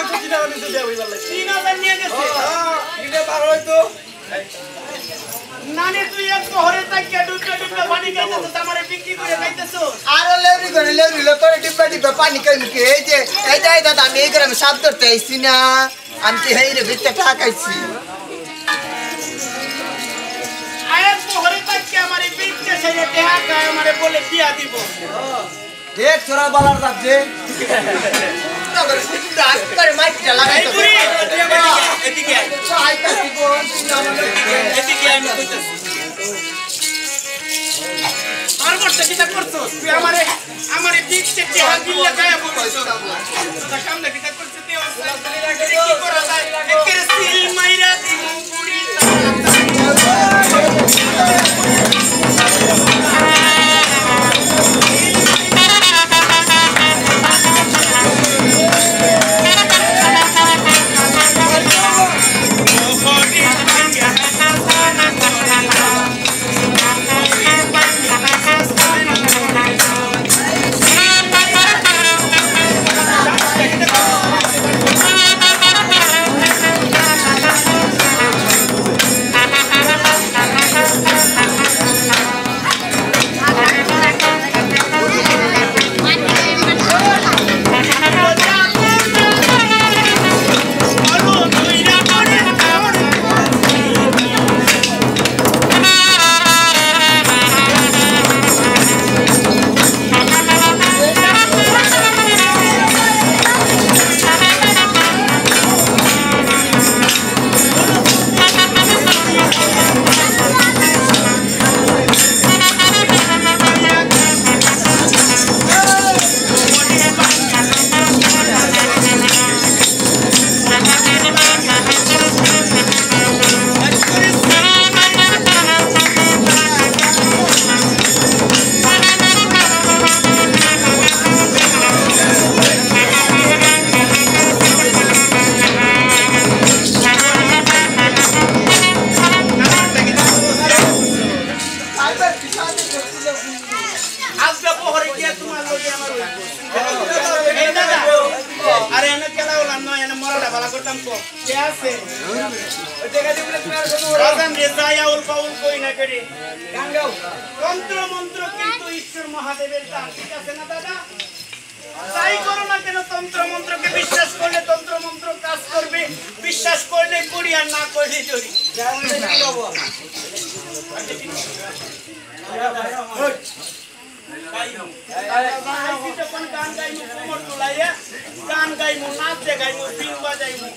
30 টাকা নিচে দেয়া হইবার লাগে 3000 নিয়ে গেছে এটা পার হইতো নানি তুই এক শহরে থাকিয়া ডুবতে পানি খাইতেছস আমারে বিক্রি করে খাইতেছস আর লেউরি করে ডিব্বা পানি খাই মুখে এই যে এই দাদা আমি এই গ্রামে সাপ ধরতে আইছি না আমি কি হেই রে ভিতরে টাকাইছি আয়ের শহরে থাকিয়া আমারে বিক্রি করে টাকা খায় আমারে বলে দিয়া দিব দেখ তোরা বালার রাজ্যে করে মাইকটা লাগাই এই তো বুড়ি এদিকে আয় আইতাছি কোন এদিকে আমি কইতাছি আর করতে কিটা করছস তুই আমারে বিক্রি টাকা দিলে গায়া বলছস তোর কামটা কিটা করছিস তুই কি করা যায় একেরে সিল মাইরা দিমু বুড়ি আরে এনে কেলা হলাম না এনে মরাটা ভালো করতাম তো কে আছে ওই জায়গা দিয়ে রাজান রে যায় আউল পাউল কই না করে গান গাও তন্ত্র মন্ত্র কিন্তু ঈশ্বর মহাদেবের দান ঠিক আছে না দাদা যাই করো না কেন তন্ত্র মন্ত্রকে বিশ্বাস করলে তন্ত্র মন্ত্র কাজ করবে বিশ্বাস করলে করি আর না করলে চলি গান গাইমু নাচতে গাইমু ফিল্ম বাজাইমু